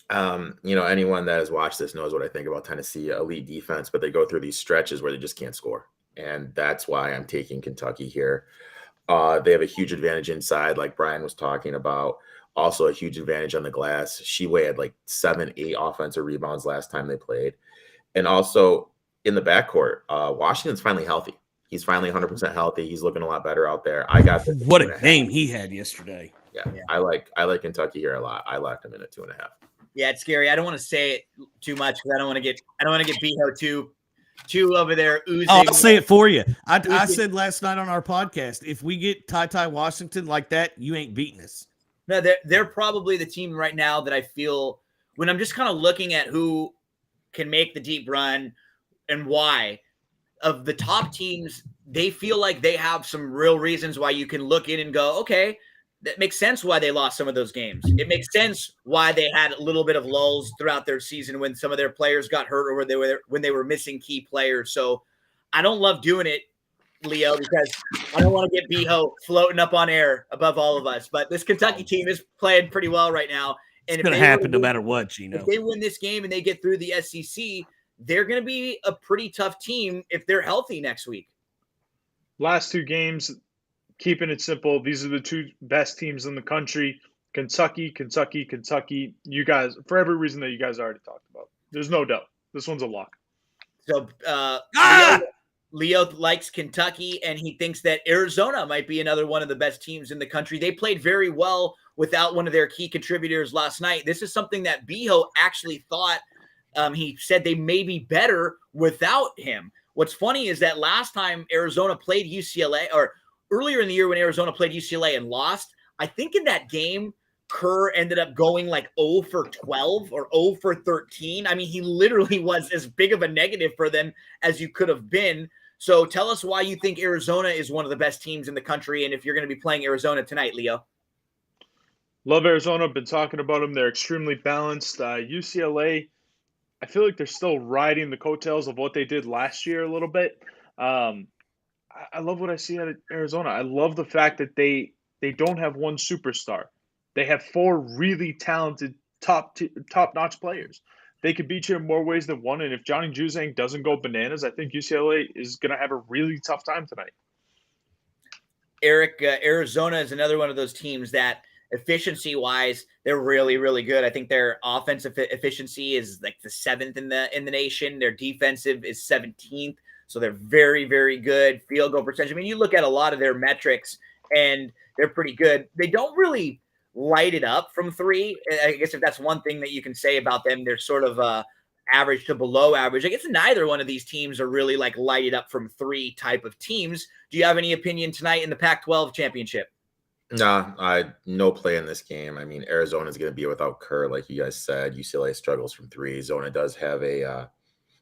Anyone that has watched this knows what I think about Tennessee, elite defense, but they go through these stretches where they just can't score. And that's why I'm taking Kentucky here. They have a huge advantage inside, like Brian was talking about. Also a huge advantage on the glass. Shibwe had 7-8 offensive rebounds last time they played. And also in the backcourt, Washington's finally healthy. He's finally 100% healthy. He's looking a lot better out there. I got this. What a game he had yesterday. Yeah. I like Kentucky here a lot. I locked him in at 2.5. Yeah, it's scary. I don't want to say it too much because I don't want to get Beho too over there oozing. Oh, I'll say it for you. I said last night on our podcast, if we get Ty Washington like that, you ain't beating us. No, they're probably the team right now that I feel when I'm just kind of looking at who can make the deep run and why. Of the top teams, they feel like they have some real reasons why you can look in and go, okay, that makes sense why they lost some of those games. It makes sense why they had a little bit of lulls throughout their season when some of their players got hurt or when they were missing key players. So I don't love doing it, Leo, because I don't want to get Beho floating up on air above all of us. But this Kentucky team is playing pretty well right now. And it's going to happen no matter what, Gino. If they win this game and they get through the SEC, they're going to be a pretty tough team if they're healthy next week. Last 2 games, keeping it simple, these are the 2 best teams in the country. Kentucky. You guys, for every reason that you guys already talked about. There's no doubt. This one's a lock. So Leo likes Kentucky, and he thinks that Arizona might be another one of the best teams in the country. They played very well without one of their key contributors last night. This is something that Biho actually thought. He said they may be better without him. What's funny is that last time Arizona played UCLA, or earlier in the year when Arizona played UCLA and lost, I think in that game, Kerr ended up going like 0 for 12 or 0 for 13. I mean, he literally was as big of a negative for them as you could have been. So tell us why you think Arizona is one of the best teams in the country, and if you're going to be playing Arizona tonight, Leo. Love Arizona. Been talking about them. They're extremely balanced. UCLA, I feel like they're still riding the coattails of what they did last year a little bit. I love what I see out of Arizona. I love the fact that they don't have one superstar. They have 4 really talented, top-notch players. They could beat you in more ways than one, and if Johnny Juzang doesn't go bananas, I think UCLA is going to have a really tough time tonight. Eric, Arizona is another one of those teams that efficiency-wise, they're really, really good. I think their offensive efficiency is like the 7th in the nation. Their defensive is 17th, so they're very, very good. Field goal percentage. I mean, you look at a lot of their metrics, and they're pretty good. They don't really light it up from 3. I guess if that's one thing that you can say about them, they're sort of average to below average. I guess neither one of these teams are really like lighted up from 3 type of teams. Do you have any opinion tonight in the Pac-12 championship? Nah, no play in this game. I mean, Arizona is going to be without Kerr, like you guys said. UCLA struggles from 3. Zona does have a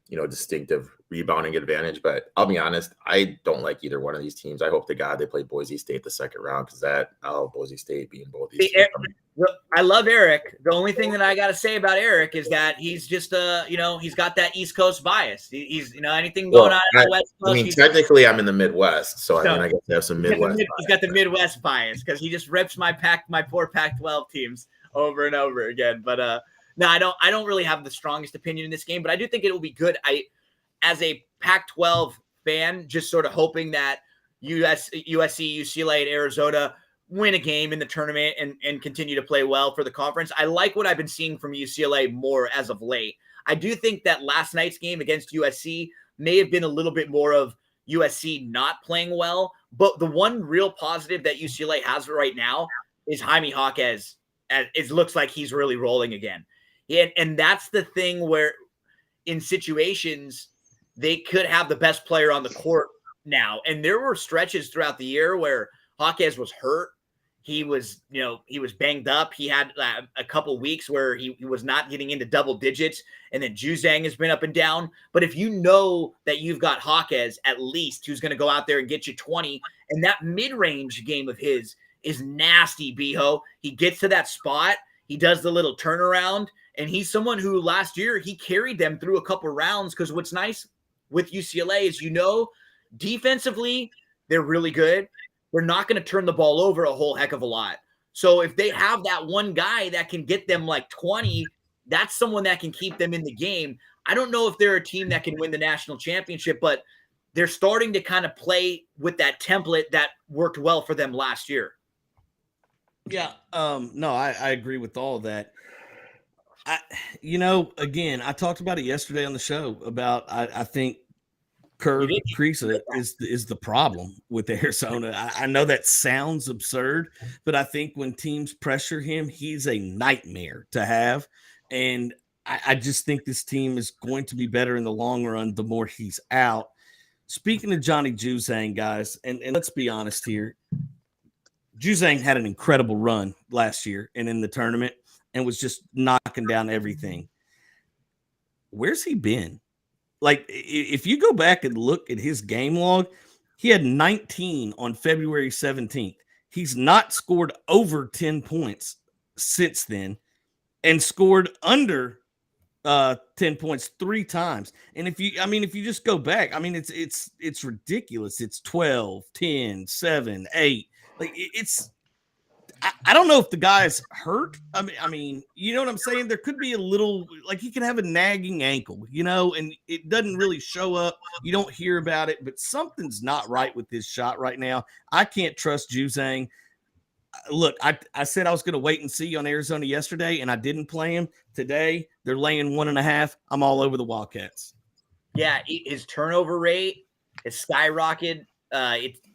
distinctive rebounding advantage, but I'll be honest, I don't like either one of these teams. I hope to God they play Boise State the second round, because Boise State being both these teams. I love Eric. The only thing that I got to say about Eric is that he's just he's got that East Coast bias. He's anything going on in the West Coast. I mean, technically I'm in the Midwest, so I mean, I guess I have some Midwest bias. He's got the Midwest bias because he just rips my poor Pac-12 teams over and over again. But no, I don't really have the strongest opinion in this game, but I do think it will be good. As a Pac-12 fan, just sort of hoping that USC, UCLA, and Arizona win a game in the tournament and continue to play well for the conference. I like what I've been seeing from UCLA more as of late. I do think that last night's game against USC may have been a little bit more of USC not playing well, but the one real positive that UCLA has right now is Jaime Jaquez. It looks like he's really rolling again. And that's the thing where in situations they could have the best player on the court now. And there were stretches throughout the year where Jaquez was hurt. He was banged up. He had a couple weeks where he was not getting into double digits. And then Juzang has been up and down. But if you know that you've got Jaquez at least, who's going to go out there and get you 20, and that mid-range game of his is nasty, Biho. He gets to that spot. He does the little turnaround. And he's someone who last year he carried them through a couple rounds, because what's nice with UCLA is, defensively, they're really good. They're not going to turn the ball over a whole heck of a lot. So if they have that one guy that can get them like 20, that's someone that can keep them in the game. I don't know if they're a team that can win the national championship, but they're starting to kind of play with that template that worked well for them last year. Yeah. No, I agree with all of that. Again, I talked about it yesterday on the show about, I think Kerr Kriisa is the problem with Arizona. I know that sounds absurd, but I think when teams pressure him, he's a nightmare to have. And I just think this team is going to be better in the long run the more he's out. Speaking of Johnny Juzang, guys, and let's be honest here, Juzang had an incredible run last year and in the tournament and was just knocking down everything. Where's he been? Like, if you go back and look at his game log, he had 19 on February 17th. He's not scored over 10 points since then and scored under 10 points 3 times. And if you just go back, it's ridiculous. It's 12, 10, 7, 8. Like, I don't know if the guy's hurt. I mean, you know what I'm saying? There could be a little, like, he can have a nagging ankle, and it doesn't really show up. You don't hear about it, but something's not right with this shot right now. I can't trust Juzang. look, I said I was going to wait and see on Arizona yesterday, and I didn't play him. Today, they're laying 1.5. I'm all over the Wildcats. Yeah, his turnover rate is skyrocketed.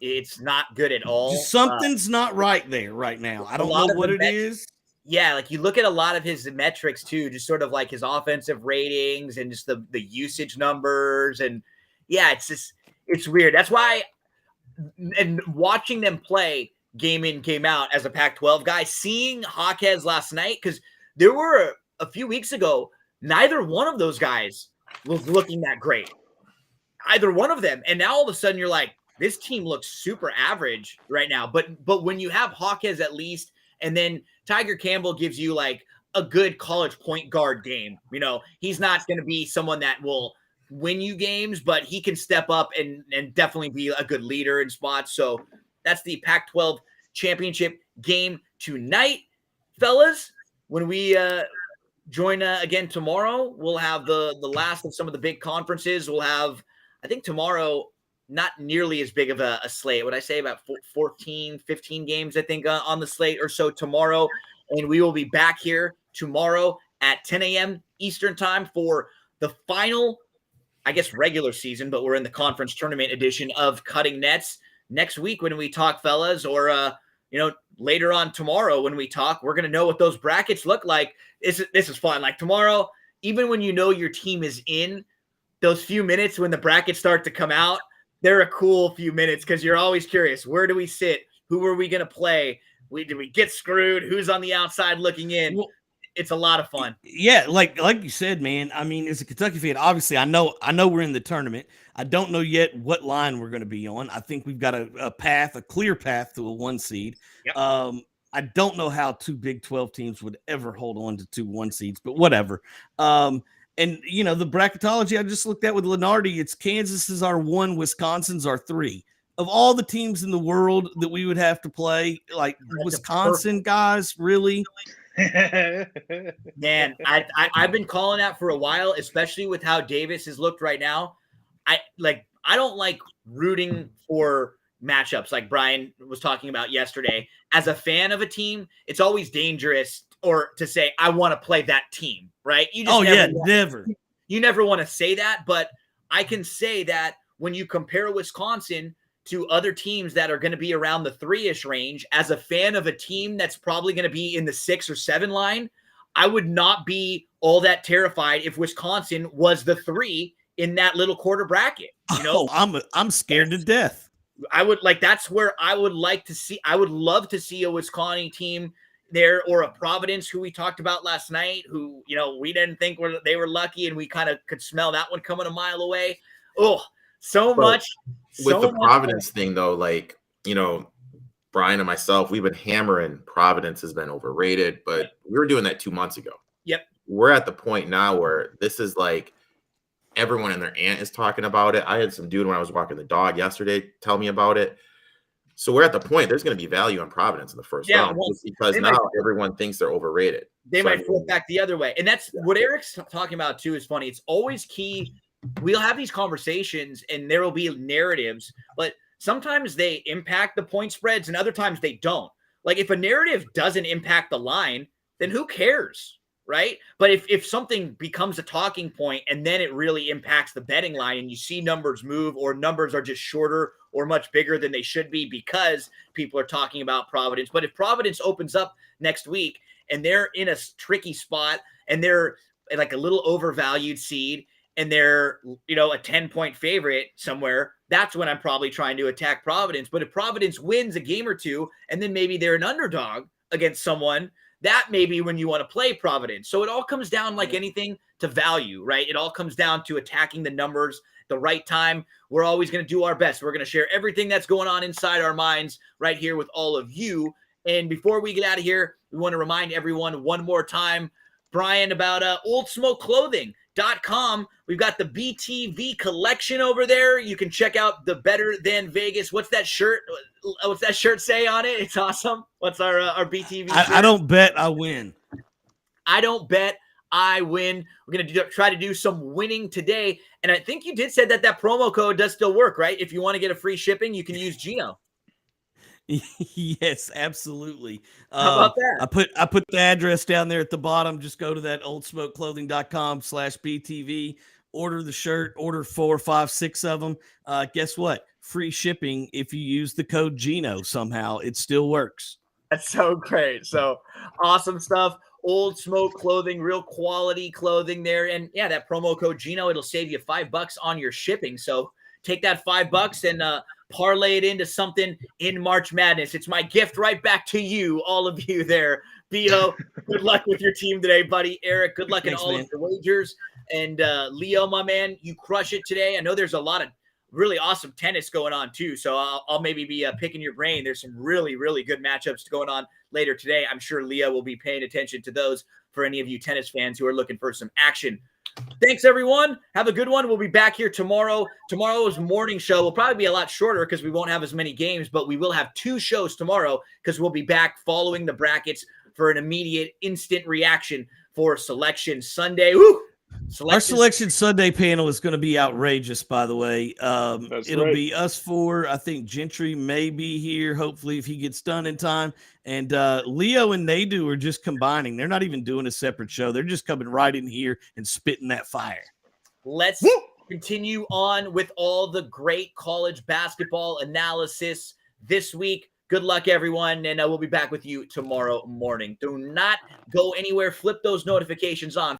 It's not good at all. Just something's not right there right now. I don't know what it is. Yeah, like you look at a lot of his metrics too, just sort of like his offensive ratings and just the usage numbers. And yeah, it's weird. That's why, and watching them play game in, game out as a Pac-12 guy, seeing Hawkheads last night, because there were a few weeks ago, neither one of those guys was looking that great. Either one of them. And now all of a sudden you're like, this team looks super average right now. But when you have Hawkheads at least, and then Tiger Campbell gives you like a good college point guard game. You know, he's not going to be someone that will win you games, but he can step up and definitely be a good leader in spots. So that's the Pac-12 championship game tonight, fellas. When we join again tomorrow, we'll have the last of some of the big conferences. We'll have, I think tomorrow, not nearly as big of a slate. Would I say about 14, 15 games, I think, on the slate or so tomorrow. And we will be back here tomorrow at 10 a.m. Eastern time for the final, I guess, regular season, but we're in the conference tournament edition of Cutting Nets. Next week when we talk, fellas, or, later on tomorrow when we talk, we're going to know what those brackets look like. This is fun. Like tomorrow, even when you know your team is in, those few minutes when the brackets start to come out, they're a cool few minutes because you're always curious. Where do we sit? Who are we going to play? Did we get screwed? Who's on the outside looking in? Well, it's a lot of fun. Yeah, like you said, man. I mean, as a Kentucky fan, obviously I know we're in the tournament. I don't know yet what line we're going to be on. I think we've got a clear path to a 1 seed. Yep. I don't know how 2 Big 12 teams would ever hold on to 2 1 seeds, but whatever. And, the bracketology I just looked at with Lenardi, it's Kansas is our 1, Wisconsin's our 3. Of all the teams in the world that we would have to play, like Wisconsin guys, really? Man, I've been calling that for a while, especially with how Davis has looked right now. I don't like rooting for matchups like Brian was talking about yesterday. As a fan of a team, it's always dangerous or to say, I want to play that team, right? You just never. You never want to say that, but I can say that when you compare Wisconsin to other teams that are going to be around the 3-ish range, as a fan of a team that's probably going to be in the 6 or 7 line, I would not be all that terrified if Wisconsin was the 3 in that little quarter bracket. I'm scared to death. I would that's where I would like to see. I would love to see a Wisconsin team there, or a Providence who we talked about last night, who, we didn't think they were lucky, and we kind of could smell that one coming a mile away. Oh, much. With the Providence thing, though, Brian and myself, we've been hammering Providence has been overrated, but we were doing that 2 months ago. Yep. We're at the point now where this is like everyone and their aunt is talking about it. I had some dude when I was walking the dog yesterday tell me about it. So we're at the point there's going to be value on Providence in the first round, because now everyone thinks they're overrated. They might flip back the other way. And that's what Eric's talking about too is funny. It's always key. We'll have these conversations and there will be narratives, but sometimes they impact the point spreads and other times they don't. Like if a narrative doesn't impact the line, then who cares, right? But if something becomes a talking point and then it really impacts the betting line and you see numbers move, or numbers are just shorter or much bigger than they should be because people are talking about Providence. But if Providence opens up next week and they're in a tricky spot and they're like a little overvalued seed and they're, a 10-point favorite somewhere, that's when I'm probably trying to attack Providence. But if Providence wins a game or two and then maybe they're an underdog against someone, that may be when you want to play Providence. So it all comes down, like anything, to value, right? It all comes down to attacking the numbers the right time. We're always going to do our best. We're going to share everything that's going on inside our minds right here with all of you. And before we get out of here, we want to remind everyone one more time, Brian, about oldsmokeclothing.com. We've got the BTV collection over there. You can check out the Better Than Vegas. What's that shirt? What's that shirt say on it? It's awesome. What's our BTV shirt? I don't bet, I win. I don't bet, I win. We're going to try to do some winning today. And I think you did say that promo code does still work, right? If you want to get a free shipping, you can use Gino. Yes, absolutely. How about that? I put the address down there at the bottom. Just go to that oldsmokeclothing.com/BTV. Order the shirt. Order 4, 5, 6 of them. Guess what? Free shipping if you use the code Gino somehow. It still works. That's so great. So awesome stuff. Old Smoke Clothing, real quality clothing there. And yeah, that promo code Gino, it'll save you $5 on your shipping. So take that $5 and parlay it into something in March Madness. It's my gift right back to you, all of you there. Bio, good luck with your team today, buddy. Eric, good luck in all of your wagers. And Leo, my man, you crush it today. I know there's a lot of really awesome tennis going on too. So I'll maybe be picking your brain. There's some really, really good matchups going on later today. I'm sure Leo will be paying attention to those for any of you tennis fans who are looking for some action. Thanks, everyone. Have a good one. We'll be back here tomorrow. Tomorrow's morning show will probably be a lot shorter because we won't have as many games, but we will have 2 shows tomorrow because we'll be back following the brackets for an immediate instant reaction for Selection Sunday. Woo! Our Selection Sunday panel is going to be outrageous, by the way. It'll be us 4. I think Gentry may be here, hopefully, if he gets done in time. And Leo and Nadu are just combining. They're not even doing a separate show. They're just coming right in here and spitting that fire. Let's continue on with all the great college basketball analysis this week. Good luck, everyone, and we'll be back with you tomorrow morning. Do not go anywhere. Flip those notifications on.